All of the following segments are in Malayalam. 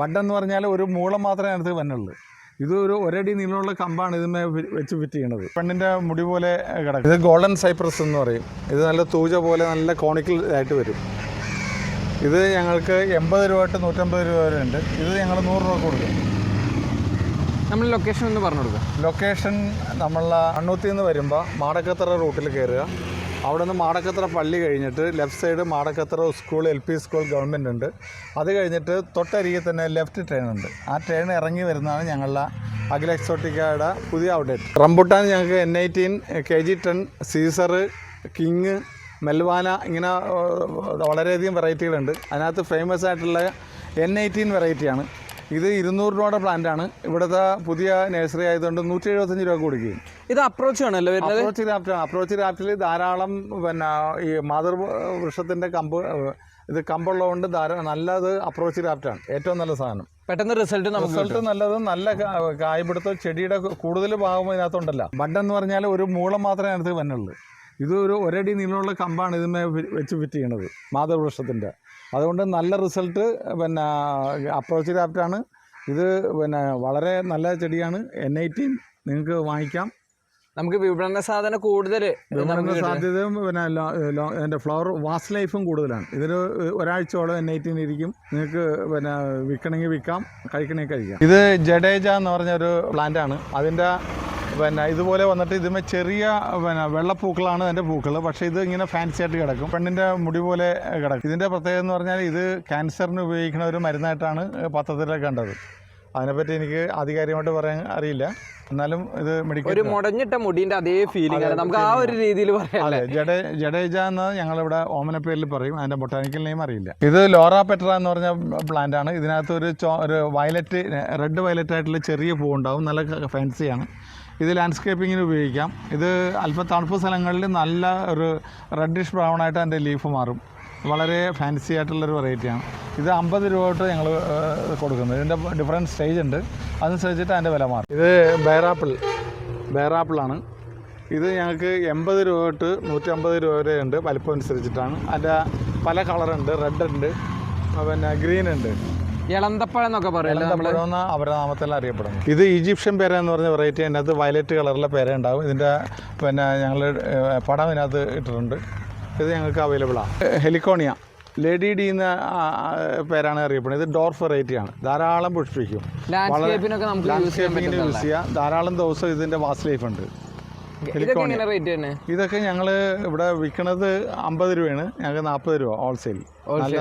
ബഡ് എന്ന് പറഞ്ഞാൽ ഒരു മൂളം മാത്രമേ അതിനകത്ത് വന്നുള്ളൂ. ഇത് ഒരടി നീളമുള്ള കമ്പാണ് ഇതിനെ വെച്ച് ഫിറ്റ് ചെയ്യണത്. പെണ്ണിൻ്റെ മുടി പോലെ കിടക്കും. ഇത് ഗോൾഡൻ സൈപ്രസ് എന്ന് പറയും. ഇത് നല്ല തൂജ പോലെ നല്ല കോണിക്കൽ ആയിട്ട് വരും. ഇത് ഞങ്ങൾക്ക് 80 രൂപ തൊട്ട് 150 രൂപ വരെ ഉണ്ട്. ഇത് ഞങ്ങൾ 100 രൂപ കൊടുക്കും. നമ്മൾ ലൊക്കേഷൻ ഒന്ന് പറഞ്ഞു കൊടുക്കുക. ലൊക്കേഷൻ നമ്മൾ അണ്ണൂത്തിൽ നിന്ന് വരുമ്പോൾ മാടക്കത്തറ റൂട്ടിൽ കയറുക. അവിടെ നിന്ന് മാടക്കത്തറ പള്ളി കഴിഞ്ഞിട്ട് left side Madakkathara school LP school government ഉണ്ട്. അത് കഴിഞ്ഞിട്ട് തൊട്ടരികെ തന്നെ ലെഫ്റ്റ് ട്രെയിൻ ഉണ്ട്. ആ ട്രെയിൻ ഇറങ്ങി വരുന്നതാണ് ഞങ്ങളുടെ അഖില എക്സോട്ടിക്കയുടെ പുതിയ ഔട്ട്ലെറ്റ്. റംബുട്ടാൻ ഞങ്ങൾക്ക് N18, KG10, സീസർ, കിങ്, മെൽവാന ഇങ്ങനെ വളരെയധികം വെറൈറ്റികളുണ്ട്. അതിനകത്ത് ഫേമസ് ആയിട്ടുള്ള N18 വെറൈറ്റിയാണ്. ഇത് 200 രൂപയുടെ പ്ലാന്റാണ്. ഇവിടുത്തെ പുതിയ നഴ്സറി ആയതുകൊണ്ട് 175 രൂപ കൊടുക്കുകയും. ഇത് അപ്രോച്ച് ആണല്ലോ വരുന്നത്. അപ്രോച്ച് ഗ്രാഫ്റ്റിൽ ധാരാളം ഈ മാതൃ വൃക്ഷത്തിൻ്റെ കമ്പുള്ളതുകൊണ്ട് നല്ലത് അപ്രോച്ച് ഗ്രാഫ്റ്റാണ് ഏറ്റവും നല്ല സാധനം. പെട്ടെന്ന് റിസൾട്ട് നല്ലത്. നല്ല കായ്പിടുത്തം ചെടിയുടെ കൂടുതൽ ഭാഗം ഇതിനകത്തുണ്ടല്ല. ബഡ് എന്ന് പറഞ്ഞാൽ ഒരു മൂളം മാത്രമേ അതിനകത്ത് വന്നുള്ളൂ. ഇത് ഒരടി നീളമുള്ള കമ്പാണ് ഇതിനെ വെച്ച് ഫിറ്റ് ചെയ്യണത് മാതൃവൃക്ഷത്തിൻ്റെ. അതുകൊണ്ട് നല്ല റിസൾട്ട് അപ്രോച്ച് ഗ്രാഫ്റ്റാണ്. ഇത് വളരെ നല്ല ചെടിയാണ്. N18 നിങ്ങൾക്ക് വാങ്ങിക്കാം. നമുക്ക് വിപണന സാധ്യത സാധ്യതയും അതിൻ്റെ ഫ്ലവർ വാസ് ലൈഫും കൂടുതലാണ്. ഇതിന് ഒരാഴ്ചയോളം N18 ഇരിക്കും. നിങ്ങൾക്ക് വിൽക്കണമെങ്കിൽ വിൽക്കാം, കഴിക്കണമെങ്കിൽ കഴിക്കാം. ഇത് ജഡേജ എന്ന് പറഞ്ഞൊരു പ്ലാന്റാണ്. അതിൻ്റെ ഇതുപോലെ വന്നിട്ട് ഇതിന്മേ ചെറിയ വെള്ളപ്പൂക്കളാണ് അതിൻ്റെ പൂക്കൾ. പക്ഷേ ഇത് ഇങ്ങനെ ഫാൻസി ആയിട്ട് കിടക്കും. പെണ്ണിൻ്റെ മുടി പോലെ കിടക്കും. ഇതിൻ്റെ പ്രത്യേകത എന്ന് പറഞ്ഞാൽ ഇത് ക്യാൻസറിന് ഉപയോഗിക്കുന്ന ഒരു മരുന്നായിട്ടാണ് പത്രത്തിലൊക്കെ കണ്ടത്. അതിനെപ്പറ്റി എനിക്ക് ആധികാരികമായിട്ട് പറയാൻ അറിയില്ല. എന്നാലും ഇത് മെഡിക്കൽ ഒരു മുടഞ്ഞിട്ട മുടീൻ്റെ അതേ ഫീലിംഗ് നമുക്ക് ആ ഒരു രീതിയിൽ പറയാം. ജഡേജ എന്ന് ഞങ്ങളിവിടെ ഓമന പേരിൽ പറയും. അതിൻ്റെ ബൊട്ടാനിക്കൽ നെയിം അറിയില്ല. ഇത് ലോറ പെട്ര എന്ന് പറഞ്ഞ പ്ലാന്റ് ആണ്. ഇതിനകത്ത് ഒരു വയലറ്റ്, റെഡ് വയലറ്റ് ആയിട്ടുള്ള ചെറിയ പൂവുണ്ടാവും. നല്ല ഫാൻസിയാണ്. ഇത് ലാൻഡ്സ്കേപ്പിങ്ങിന് ഉപയോഗിക്കാം. ഇത് അല്പം തണുപ്പ് സ്ഥലങ്ങളിൽ നല്ല ഒരു റെഡിഷ് ബ്രൗൺ ആയിട്ട് അതിൻ്റെ ലീഫ് മാറും. വളരെ ഫാൻസി ആയിട്ടുള്ളൊരു വെറൈറ്റിയാണ്. ഇത് 50 രൂപ തൊട്ട് ഞങ്ങൾ കൊടുക്കുന്നത്. ഇതിൻ്റെ ഡിഫറൻറ്റ് സ്റ്റേജ് ഉണ്ട്. അതനുസരിച്ചിട്ട് അതിൻ്റെ വില മാറും. ഇത് ബേറാപ്പിളാണ്. ഇത് ഞങ്ങൾക്ക് 80 രൂപ തൊട്ട് 150 രൂപ വരെ ഉണ്ട്. വലിപ്പം അനുസരിച്ചിട്ടാണ്. അതിൻ്റെ പല കളറുണ്ട്. റെഡ് ഉണ്ട്, ഗ്രീൻ ഉണ്ട്. ഇളന്തപ്പഴം എന്നൊക്കെ പറയുന്നത് അവരുടെ നാമത്തിലാണ് അറിയപ്പെടുന്നത്. ഇത് ഈജിപ്ഷ്യൻ പേര എന്ന് പറഞ്ഞ വെറൈറ്റി. അതിനകത്ത് വയലറ്റ് കളറിലെ പേര ഉണ്ടാവും. ഇതിൻ്റെ ഞങ്ങൾ പടം ഇതിനകത്ത് ഇട്ടിട്ടുണ്ട്. ഇത് ഞങ്ങൾക്ക് അവൈലബിളാണ്. ഹെലിക്കോണിയ ലേഡി ഡി എന്ന പേരാണ് അറിയപ്പെടുന്നത്. ഇത് ഡോർഫ് വെറൈറ്റിയാണ്. ധാരാളം പുഷ്പിക്കും. ലാൻഡ്സ്കേപ്പിങ്ങിന് യൂസ് ചെയ്യാം. ധാരാളം ദിവസം ഇതിൻ്റെ വാസ് ലൈഫ് ഉണ്ട്. ഇതൊക്കെ ഞങ്ങൾ ഇവിടെ വിൽക്കുന്നത് 50 രൂപയാണ്. ഞങ്ങൾക്ക് 40 രൂപ ഹോൾസെയിൽ.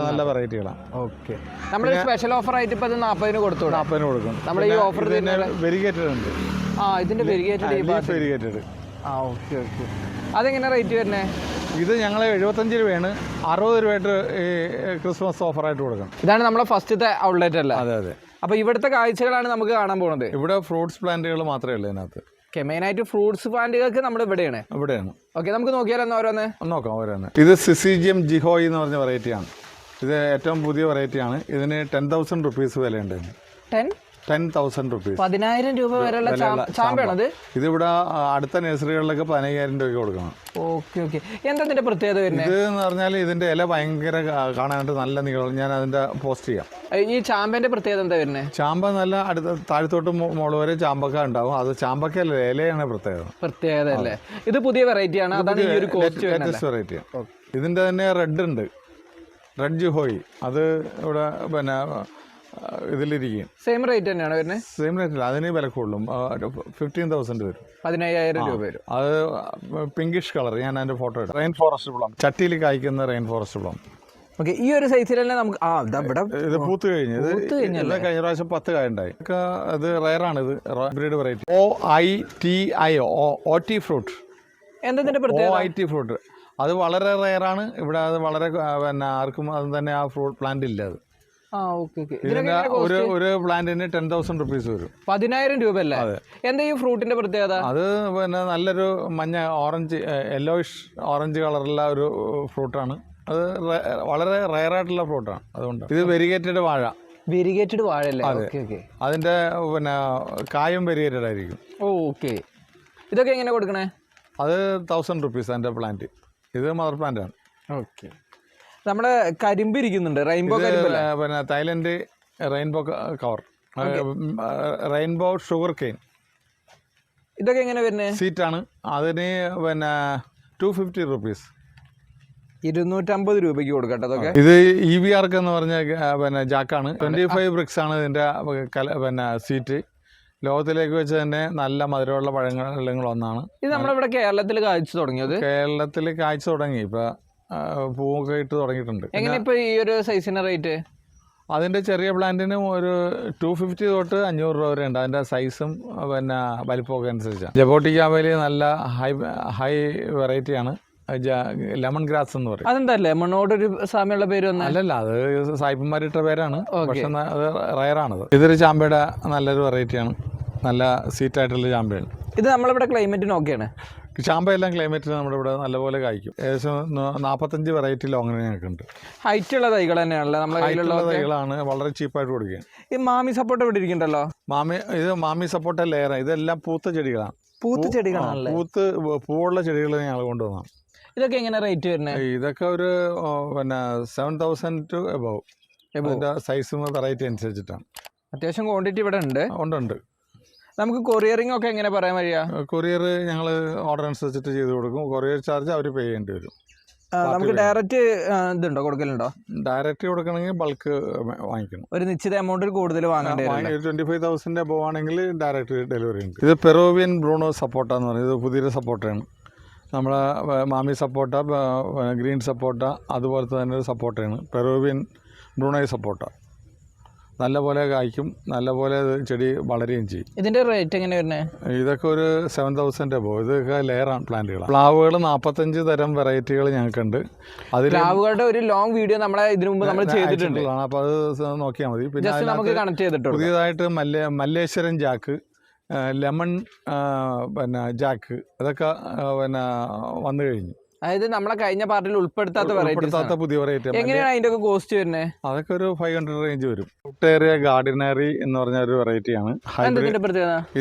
നല്ല വെറൈറ്റികളാണ്. ഓക്കെ. നമ്മൾ സ്പെഷ്യൽ ഓഫർ ആയിട്ട് ഇപ്പോൾ 40 കൊടുത്തു. 40 കൊടുക്കും. നമ്മൾ ഈ ഓഫർ വെരിഗേറ്റഡ് ഉണ്ട്. ഇതിന്റെ വെരിഗേറ്റഡ്. ഓക്കെ. അതെങ്ങനെ റേറ്റ് വരുന്നത്? ഇത് ഞങ്ങൾ 75 രൂപയാണ്. 60 രൂപയായിട്ട് ഈ ക്രിസ്മസ് ഓഫറായിട്ട് കൊടുക്കണം. ഇതാണ് നമ്മളെ ഫസ്റ്റത്തെ ഔട്ട്ലെറ്റ് അല്ലേ? അതെ. അപ്പോൾ ഇവിടുത്തെ കാഴ്ചകളാണ് നമുക്ക് കാണാൻ പോകുന്നത്. ഇവിടെ ഫ്രൂട്ട്സ് പ്ലാന്റുകൾ മാത്രമേ ഉള്ളൂ ഇതിനകത്ത്. മെയിനായിട്ട് ഫ്രൂട്ട്സ് പ്ലാന്റുകൾക്ക് നമ്മൾ ഇവിടെയാണ്. ഓക്കെ, നമുക്ക് നോക്കിയാലോ ഓരോന്ന് നോക്കാം. ഓരോന്ന്. ഇത് സിസിജിയം ജിഹോയി എന്ന് പറഞ്ഞ വെറൈറ്റിയാണ്. ഇത് ഏറ്റവും പുതിയ വെറൈറ്റിയാണ്. ഇതിന് 10,000 റുപ്പീസ് വിലയുണ്ട്. 10,000 റുപ്പീസ്, 10,000 രൂപ വരെയുള്ള ചാമ്പയാണത്. ഇതിവിടെ അടുത്ത നഴ്സറികളിലൊക്കെ 15,000 രൂപയ്ക്ക് കൊടുക്കണം. ഓക്കെ. എന്താ ഇതിന്റെ പ്രത്യേകത വരുന്നത്? ഇത് എന്ന് പറഞ്ഞാൽ ഇതിന്റെ ഇല ഭയങ്കര കാണാനായിട്ട് നല്ല നീളം. ഞാൻ അതിന്റെ പോസ്റ്റ് ചെയ്യാം. ഈ ചാമ്പന്റെ പ്രത്യേകത എന്താ വരുന്നത്? ചാമ്പ നല്ല അടുത്ത താഴത്തോട്ട് മുകളിൽ വരെ ചാമ്പക്ക ഉണ്ടാവും. അത് ചാമ്പക്കല്ല, ഇലയാണ് പ്രത്യേകത അല്ലേ? ഇത് പുതിയ വെറൈറ്റി ആണ്. അതാണ് ഈ ഒരു ലേറ്റസ്റ്റ് വെറൈറ്റിയാണ്. ഇതിന്റെ തന്നെ റെഡ് ഉണ്ട്, റെഡ് ജിഹോയി. അത് ഇവിടെ ഇതിലിരിക്കും. സെയിം റേറ്റ് തന്നെയാണ് വരുന്നത്? സെയിം റേറ്റില്ല, അതിന് വില കൂടുതലും. 15,000 വരും. 15,000 രൂപ വരും. അത് പിങ്കിഷ് കളർ. ഞാൻ അതിന്റെ ഫോട്ടോ ഇടാം. റെയിൻ ഫോറസ്റ്റ് പ്ലം, ചട്ടിയിൽ കായ്ക്കുന്ന റെയിൻ ഫോറസ്റ്റ് പ്ലം. ഓക്കെ. ഈ ഒരു സൈസിൽ തന്നെ നമുക്ക് ഇത് പൂത്ത് കഴിഞ്ഞു. ഇത് കഴിഞ്ഞ പ്രാവശ്യം 10 കായുണ്ടായി. അത് റയറാണ്. ഇത് ഹൈബ്രിഡ് വെറൈറ്റി. OIT fruit. എന്താ OIT ഫ്രൂട്ട്? അത് വളരെ റയറാണ്. ഇവിടെ അത് വളരെ ആർക്കും അത് തന്നെ ആ ഫ്രൂട്ട് പ്ലാന്റ് ഇല്ല. അത് ഒരു പ്ലാന്റിന് 10,000 റുപ്പീസ് വരും. 10,000 രൂപ അല്ലേ? എന്താ ഈ ഫ്രൂട്ടിന്റെ പ്രത്യേകത? അത് നല്ലൊരു മഞ്ഞ ഓറഞ്ച്, യെല്ലോയിഷ് ഓറഞ്ച് കളറുള്ള ഒരു ഫ്രൂട്ടാണ്. അത് വളരെ റയറായിട്ടുള്ള ഫ്രൂട്ടാണ്. അതുകൊണ്ട് ഇത് വെരിഗേറ്റഡ് വാഴ അല്ലേ? അതിന്റെ കായും വെരിഗേറ്റഡ് ആയിരിക്കും. ഓക്കെ. ഇതൊക്കെ എങ്ങനെ കൊടുക്കണേ? അത് 1,000 റുപ്പീസ് അതിന്റെ പ്ലാന്റ്. ഇത് മദർ പ്ലാന്റ് ആണ്. ഓക്കെ. നമ്മുടെ കരിമ്പ് ഇരിക്കുന്നുണ്ട്, റെയിൻബോ കരിമ്പ്. Thailand rainbow cover, rainbow sugar cane. ഇതൊക്കെ എങ്ങനെ വരുന്നത്? സീറ്റാണ്. അതിന് പിന്നെ 250 റുപ്പീസ്, 250 രൂപയ്ക്ക് കൊടുക്കട്ടെ. അതൊക്കെ ഇത് EVR എന്ന് പറഞ്ഞ പിന്നെ ജാക്കാണ്. 25 ബ്രിക്സ് ആണ് ഇതിൻ്റെ പിന്നെ സീറ്റ്. ലോകത്തിലേക്ക് വെച്ച് തന്നെ നല്ല മധുരമുള്ള പഴങ്ങളിൽ ഒന്നാണ്. ഇത് നമ്മളിവിടെ കേരളത്തിൽ കാഴ്ച തുടങ്ങിയത്. കേരളത്തിൽ കാഴ്ച തുടങ്ങി, ഇപ്പോൾ പൂവൊക്കെ ഇട്ട് തുടങ്ങിയിട്ടുണ്ട്. എങ്ങനെ ഇപ്പോൾ ഈ ഒരു സൈസിൻ്റെ റേറ്റ്? അതിൻ്റെ ചെറിയ പ്ലാന്റിന് ഒരു 250 തൊട്ട് 500 രൂപ വരെ ഉണ്ട്. അതിൻ്റെ സൈസും പിന്നെ വലിപ്പമൊക്കെ അനുസരിച്ചാണ്. ജബോട്ടിക്കാബയിൽ നല്ല ഹൈ വെറൈറ്റിയാണ്. ലെമൺ ഗ്രാസ് എന്ന് പറയും. അതെന്താ ലെമണോടൊരു സാമ്യമുള്ള പേര് വന്നാൽ? അല്ലല്ല, അത് സായിപ്പന്മാരിട്ട പേരാണ്. പക്ഷെ അത് റയറാണത്. ഇതൊരു ചാമ്പയുടെ നല്ലൊരു വെറൈറ്റിയാണ്. നല്ല സീറ്റായിട്ടുള്ള ചാമ്പയാണ്. ഇത് നമ്മളിവിടെ ക്ലൈമറ്റിന് ഓക്കെയാണ്. ചാമ്പയെല്ലാം ക്ലൈമറ്റിൽ നമ്മുടെ ഇവിടെ നല്ലപോലെ കായ്ക്കും. ഏകദേശം 45 വെറൈറ്റി ലോങ് ഞങ്ങൾക്കുണ്ട്. ഹൈറ്റ് ഉള്ള തൈകൾ തന്നെയാണല്ലോ നമ്മുടെ കയ്യിലുള്ള തൈകളാണ്. വളരെ ചീപ്പായിട്ട് കൊടുക്കുക. ഈ മാമി സപ്പോർട്ട് ഇവിടെ ഇരിക്കണ്ടല്ലോ. ഇത് മാമി സപ്പോർട്ട ലെയർ. ഇതെല്ലാം പൂത്ത ചെടികളാണ്. പൂത്ത ചെടികളാണല്ലേ? പൂവുള്ള ചെടികൾ ഞങ്ങൾ കൊണ്ടുവന്നാണ്. ഇതൊക്കെ എങ്ങനെ റേറ്റ് വരുന്നത്? ഇതൊക്കെ ഒരു പിന്നെ 7000 to above. അതിൻ്റെ സൈസും വെറൈറ്റി അനുസരിച്ചിട്ടാണ്. അത്യാവശ്യം ക്വാണ്ടിറ്റി ഇവിടെ ഉണ്ട്. ഉണ്ട്. നമുക്ക് കൊറിയറിംഗ് ഒക്കെ എങ്ങനെ പറയാൻ വരിക? കൊറിയർ ഞങ്ങൾ ഓർഡർ അനുസരിച്ചിട്ട് ചെയ്ത് കൊടുക്കും. കൊറിയർ ചാർജ് അവർ പേ ചെയ്യേണ്ടി വരും. നമുക്ക് ഡയറക്റ്റ് ഇതുണ്ടോ, കൊടുക്കലുണ്ടോ? ഡയറക്റ്റ് കൊടുക്കണമെങ്കിൽ ബൾക്ക് വാങ്ങിക്കണം. ഒരു നിശ്ചിത എമൗണ്ടിൽ കൂടുതൽ വാങ്ങേണ്ടി വരും. 25,000 above ആണെങ്കിൽ ഡയറക്റ്റ് ഡെലിവറി ഉണ്ട്. ഇത് പെറോവിയൻ ബ്രൂണോ സപ്പോട്ട എന്ന് പറയുന്നത്. ഇത് പുതിയൊരു സപ്പോട്ടയാണ്. നമ്മളെ മാമി സപ്പോട്ട, ഗ്രീൻ സപ്പോട്ട അതുപോലത്തെ തന്നെ ഒരു സപ്പോട്ടയാണ് പെറോവിയൻ ബ്രൂണോയ് സപ്പോട്ട. നല്ലപോലെ കായ്ക്കും, നല്ലപോലെ ചെടി വളരുകയും ചെയ്യും. ഇതിൻ്റെ റേറ്റ് എങ്ങനെ വരുന്നത്? ഇതൊക്കെ ഒരു 7,000 above. ഇതൊക്കെ ലെയറാണ് പ്ലാന്റുകൾ. പ്ലാവുകൾ 45 തരം വെറൈറ്റികൾ ഞങ്ങൾക്കുണ്ട്. അതിൽ പ്ലാവുകളുടെ ഒരു ലോങ് വീഡിയോ നമ്മളെ ഇതിനു മുമ്പ് നമ്മൾ ചെയ്തിട്ടുണ്ട്. അപ്പോൾ അത് നോക്കിയാൽ മതി. പിന്നെ നമുക്ക് കണക്ട് ചെയ്തിട്ടുണ്ട്. പുതിയതായിട്ട് മല്ലേശ്വരൻ ജാക്ക്, ലെമൺ പിന്നെ ജാക്ക്, അതൊക്കെ പിന്നെ വന്നു കഴിഞ്ഞു. അതായത് നമ്മളെ കഴിഞ്ഞ പാർട്ടിൽ ഉൾപ്പെടുത്താത്ത പുതിയ വെറൈറ്റി. എങ്ങനെയാണ് അതിൻ്റെ ഒക്കെ കോസ്റ്റ് വരുന്നത്? അതൊക്കെ ഒരു 500 റേഞ്ച് വരും. പൗട്ടേറിയ ഗാർഡിനറി എന്ന് പറഞ്ഞ ഒരു വെറൈറ്റിയാണ്.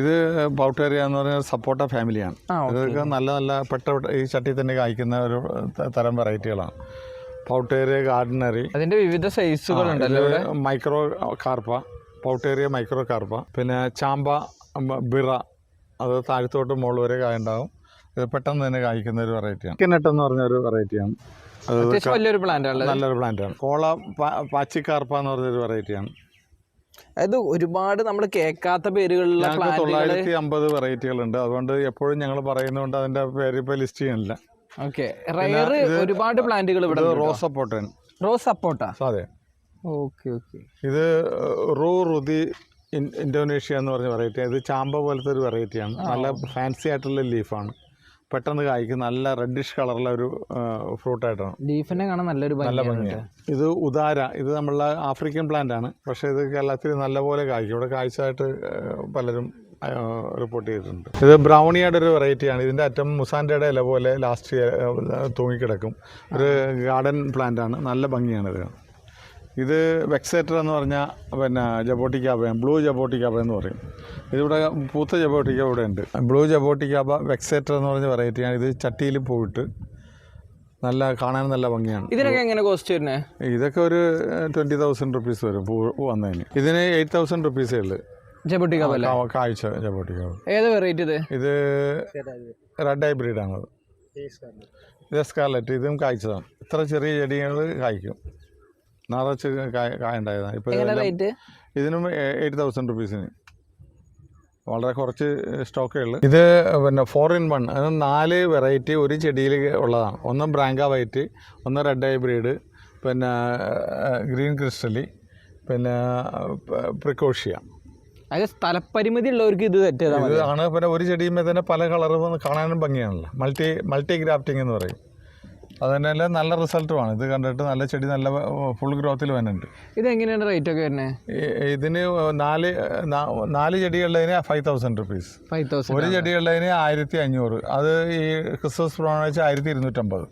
ഇത് പൗട്ടേറിയ എന്ന് പറഞ്ഞ സപ്പോട്ട ഫാമിലിയാണ്. ഇതൊക്കെ നല്ല പെട്ട ഈ ചട്ടി തന്നെ കായ്ക്കുന്ന ഒരു തരം വെറൈറ്റികളാണ്. പൗട്ടേറിയ ഗാർഡിനറി. അതിന്റെ വിവിധ സൈസുകളുണ്ടല്ലോ. മൈക്രോ കാർപ്പ, പൗട്ടേറിയ മൈക്രോ കാർപ്പ, പിന്നെ ചാമ്പ ബിറ, അത് താഴത്തോട്ട് മുകളിൽ വരെ കായുണ്ടാകും. ഇത് പെട്ടെന്ന് തന്നെ കായ്ക്കുന്ന ഒരു വെറൈറ്റിയാണ്. കിനട്ട് എന്ന് പറഞ്ഞ ഒരു വെറൈറ്റിയാണ്. നല്ലൊരു പ്ലാന്റാണ്. കോള പാച്ചിക്കാർപ്പ എന്ന് പറഞ്ഞൊരു വെറൈറ്റിയാണ്. അത് ഒരുപാട് നമ്മൾ കേൾക്കാത്ത പേരുകളിലുള്ള 950 വെറൈറ്റികളുണ്ട്. അതുകൊണ്ട് എപ്പോഴും ഞങ്ങൾ പറയുന്നതുകൊണ്ട് അതിന്റെ പേര് ഇപ്പോൾ ലിസ്റ്റ് ചെയ്യണില്ല. ഒരുപാട് പ്ലാന്റുകൾ ഇവിടെ. റോസ് സപ്പോട്ട. അതെ. ഇത് റുതി ഇന്തോനേഷ്യ എന്ന് പറഞ്ഞ വെറൈറ്റി. ഇത് ചാമ്പ പോലത്തെ ഒരു വെറൈറ്റിയാണ്. നല്ല ഫാൻസി ആയിട്ടുള്ള ലീഫാണ്. പെട്ടെന്ന് കായ്ക്കും. നല്ല റെഡിഷ് കളറുള്ള ഒരു ഫ്രൂട്ടായിട്ടാണ്. ലീഫിനെ കാണാൻ നല്ല ഭംഗിയാണ്. ഇത് ഉദാര. ഇത് നമ്മളുടെ ആഫ്രിക്കൻ പ്ലാന്റ് ആണ്. പക്ഷേ ഇത് കേരളത്തിൽ നല്ലപോലെ കായ്ക്കും. ഇവിടെ കായ്ച്ചതായിട്ട് പലരും റിപ്പോർട്ട് ചെയ്തിട്ടുണ്ട്. ഇത് ബ്രൗണിയുടെ ഒരു വെറൈറ്റിയാണ്. ഇതിൻ്റെ അറ്റം മുസാൻഡയുടെ ഇല പോലെ ലാസ്റ്റ് തൂങ്ങിക്കിടക്കും. ഒരു ഗാർഡൻ പ്ലാന്റ് ആണ്. നല്ല ഭംഗിയാണ് ഇത്. ഇത് വെക്സേറ്റർ എന്ന് പറഞ്ഞാൽ പിന്നെ ജബോട്ടിക്കാബയാണ്. ബ്ലൂ ജബോട്ടിക്കാബ എന്ന് പറയും. ഇതിവിടെ പൂത്ത ജബോട്ടിക്ക ഇവിടെ ഉണ്ട്. ബ്ലൂ ജബോട്ടിക്കാബ വെക്സേറ്റർ എന്ന് പറഞ്ഞ വെറൈറ്റിയാണ്. ഇത് ചട്ടിയിൽ പോയിട്ട് കാണാൻ നല്ല ഭംഗിയാണ്. ഇതിനൊക്കെ എങ്ങനെ കോസ്റ്റ് വരുന്നത്? ഇതൊക്കെ ഒരു 20,000 റുപ്പീസ് വരും പൂ വന്നതിന്. ഇതിന് 8,000 റുപ്പീസേ ഉള്ളു. കാഴ്ച ജബോട്ടിക്കാബ. ഏത് വെറൈറ്റി? ഇത് റെഡ് ഹൈബ്രിഡ് ആണ്. ഇത് സ്കാർലറ്റ്. ഇതും കായ്ച്ചതാണ്. ഇത്ര ചെറിയ ചെടികൾ കായ്ക്കും. നിറച്ച് കായുണ്ടായതാണ്. ഇപ്പോൾ ഇതിനും 8,000 റുപ്പീസിന്. വളരെ കുറച്ച് സ്റ്റോക്കേ ഉള്ളൂ. ഇത് പിന്നെ 4-in-1. അത് 4 വെറൈറ്റി ഒരു ചെടിയിൽ ഉള്ളതാണ്. ഒന്ന് ബ്രാങ്ക വൈറ്റ്, ഒന്ന് റെഡ് ഹൈബ്രിഡ്, പിന്നെ ഗ്രീൻ ക്രിസ്റ്റലി, പിന്നെ പ്രിക്കോഷ്യ. അത് സ്ഥലപരിമിതി ഉള്ളവർക്ക് ഇത് ഇതാണ്. പിന്നെ ഒരു ചെടിയുമ്പോൾ തന്നെ പല കളറും കാണാനും ഭംഗിയാണല്ലോ. മൾട്ടി ഗ്രാഫ്റ്റിംഗ് എന്ന് പറയും. അതുതന്നെ നല്ല റിസൾട്ടുമാണ്. ഇത് കണ്ടിട്ട് നല്ല ചെടി നല്ല ഫുൾ ഗ്രോത്തിൽ വരുന്നുണ്ട്. ഇതെങ്ങനെയാണ് റേറ്റ് ഒക്കെ വരുന്നത്? ഇതിന് 4 ചെടിയുള്ളതിന് 5,000 റുപ്പീസ്. ഒരു ചെടിയുള്ളതിന് 1,500. അത് ഈ ക്രിസ്മസ് പ്രോൺ വെച്ച് 1,250.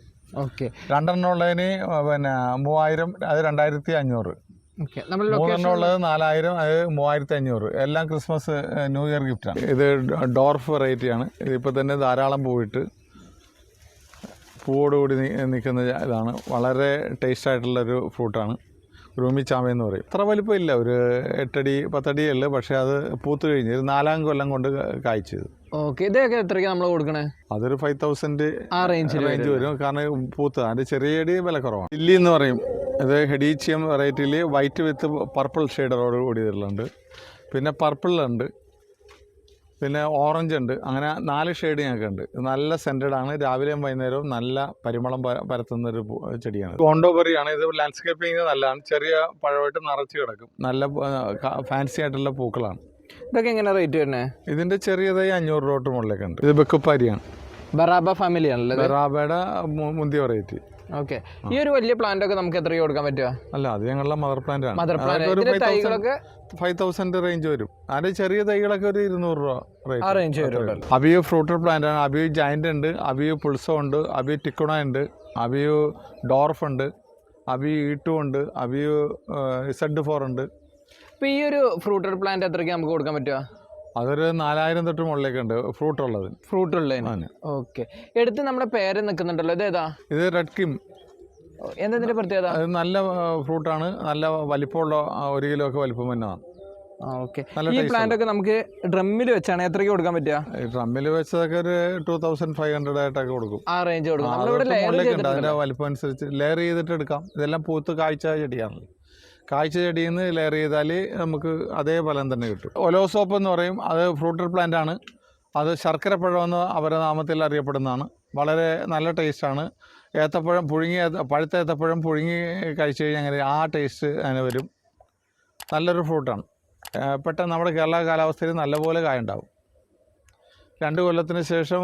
രണ്ടെണ്ണം ഉള്ളതിന് പിന്നെ 3,000. അത് 2,500. 3 ഉള്ളത് 4,000. അത് 3,500. എല്ലാം ക്രിസ്മസ് ന്യൂ ഇയർ ഗിഫ്റ്റാണ്. ഇത് ഡോർഫ് വെറൈറ്റിയാണ്. ഇതിപ്പോൾ തന്നെ ധാരാളം പൂവിട്ട് പൂവോടുകൂടി നിൽക്കുന്ന ഇതാണ്. വളരെ ടേസ്റ്റായിട്ടുള്ളൊരു ഫ്രൂട്ടാണ്. റൂമി ചാമയെന്ന് പറയും. അത്ര വലിപ്പമില്ല, ഒരു 8 അടി 10 അടിയേ ഉള്ളൂ. പക്ഷേ അത് പൂത്ത് കഴിഞ്ഞ് ഒരു 4 കൊല്ലം കൊണ്ട് കായ്ച്ചത്. ഓക്കെ, ഇതൊക്കെ എത്രയ്ക്ക് നമ്മൾ കൊടുക്കണേ? അതൊരു 5000 ആ റേഞ്ച് വരും. കാരണം പൂത്ത് അതിൻ്റെ ചെറിയ അടി വില കുറവാണ്. ലില്ലി എന്ന് പറയും. ഇത് ഹെഡീച്ചിയം വെറൈറ്റിയിൽ വൈറ്റ് വിത്ത് പർപ്പിൾ ഷെയ്ഡറോട് കൂടി ഇതിലുണ്ട്. പിന്നെ പർപ്പിളുണ്ട്, പിന്നെ ഓറഞ്ച് ഉണ്ട്. അങ്ങനെ 4 ഷെയ്ഡ് ഞങ്ങൾക്കുണ്ട്. നല്ല സെൻറ്റഡ് ആണ്. രാവിലെയും വൈകുന്നേരവും നല്ല പരിമളം പരത്തുന്നൊരു ചെടിയാണ്. കോണ്ടോബറിയാണ്. ഇത് ലാൻഡ്സ്കേപ്പിംഗ് നല്ലതാണ്. ചെറിയ പഴമായിട്ട് നിറച്ച് കിടക്കും. നല്ല ഫാൻസി ആയിട്ടുള്ള പൂക്കളാണ്. ഇതൊക്കെ എങ്ങനെ റേറ്റ് വരുന്നത്? ഇതിൻ്റെ ചെറിയതായി 500 രൂപ തൊട്ട് മുകളിലേക്ക് ഉണ്ട്. ഇത് ബെക്കുപ്പാരിയാണ്. ബറാബ ഫാമിലി ആണല്ലോ. ബറാബയുടെ മുന്തിയ വെറൈറ്റി. ഓക്കെ, ഈ ഒരു വലിയ പ്ലാന്റ് ഒക്കെ നമുക്ക് എത്രയ്ക്ക് കൊടുക്കാൻ പറ്റുക? അല്ല, അത് ഞങ്ങളുടെ മദർ പ്ലാന്റ് ആണ്. മദർ പ്ലാന്റ് തൈകളൊക്കെ 5000 റേഞ്ച് വരും. അതിന്റെ ചെറിയ തൈകളൊക്കെ ഒരു 200 രൂപ റേഞ്ച് വരും. അബിയു ഫ്രൂട്ടഡ് പ്ലാന്റ് ആണ്. അബിയു ജയന്റ് ഉണ്ട്, അബിയു പുൾസോ ഉണ്ട്, അബിയു ടിക്കുണ ഉണ്ട്, അബിയു ഡോർഫ് ഉണ്ട്, അബിയു E2 ഉണ്ട്, അബിയു Z4 ഉണ്ട്. ഇപ്പോൾ ഈ ഒരു ഫ്രൂട്ടഡ് പ്ലാന്റ് എത്രയ്ക്ക് നമുക്ക് കൊടുക്കാൻ പറ്റുക? അതൊരു 4000 തൊട്ട് മുകളിലേക്ക് ഉണ്ട് ഫ്രൂട്ട് ഉള്ളത്. ഫ്രൂട്ട് ഉള്ളതിന്. ഓക്കെ, എടുത്ത് നമ്മുടെ പേര് നിൽക്കുന്നുണ്ടല്ലോ, ഇത് ഏതാ? ഇത് റെഡ് കിം. എന്തിന്റെ പ്രത്യേകത? അത് നല്ല ഫ്രൂട്ടാണ്. നല്ല വലിപ്പമുള്ള 1 കിലോ ഒക്കെ വലിപ്പം തന്നെയാണ്. ഓക്കെ, ഈ പ്ലാന്റ് ഒക്കെ നമുക്ക് ഡ്രമ്മിൽ വെച്ചാണ് എത്രയ്ക്ക് കൊടുക്കാൻ പറ്റുക? ഡ്രമ്മിൽ വെച്ചതൊക്കെ ഒരു 2500 ആയിട്ടൊക്കെ കൊടുക്കും. ആ റേഞ്ച് കൊടുക്കും. അതിന്റെ വലിപ്പം അനുസരിച്ച് ലെയർ ചെയ്തിട്ട് എടുക്കാം. ഇതെല്ലാം പൂത്ത് കാഴ്ച ചെടിയാണല്ലോ. കാഴ്ച ചെടിയിൽ നിന്ന് ലെയർ ചെയ്താൽ നമുക്ക് അതേ ഫലം തന്നെ കിട്ടും. ഒലോസോപ്പ് എന്ന് പറയും. അത് ഫ്രൂട്ടഡ് പ്ലാന്റ് ആണ്. അത് ശർക്കരപ്പഴമെന്ന് അവരുടെ നാമത്തിൽ അറിയപ്പെടുന്നതാണ്. വളരെ നല്ല ടേസ്റ്റാണ്. ഏത്തപ്പഴം പഴുത്ത ഏത്തപ്പഴം പുഴുങ്ങി കഴിച്ചു കഴിഞ്ഞാൽ അങ്ങനെ ആ ടേസ്റ്റ് അതിന് വരും. നല്ലൊരു ഫ്രൂട്ടാണ്. പെട്ടെന്ന് നമ്മുടെ കേരള കാലാവസ്ഥയിൽ നല്ലപോലെ കായുണ്ടാവും. 2 കൊല്ലത്തിന് ശേഷം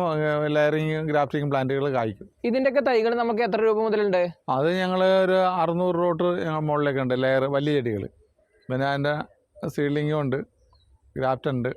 ലെയറിങ് ഗ്രാഫ്റ്റിംഗ് പ്ലാന്റുകൾ കായ്ക്കും. ഇതിൻ്റെയൊക്കെ തൈകൾ നമുക്ക് എത്ര രൂപ മുതലുണ്ട്? അത് ഞങ്ങൾ ഒരു 600 രൂപ തൊട്ട് മുകളിലേക്കുണ്ട് ലെയർ വലിയ ചെടികൾ. പിന്നെ അതിൻ്റെ സീഡ്ലിങ്ങും ഉണ്ട്, ഗ്രാഫ്റ്റ് ഉണ്ട്.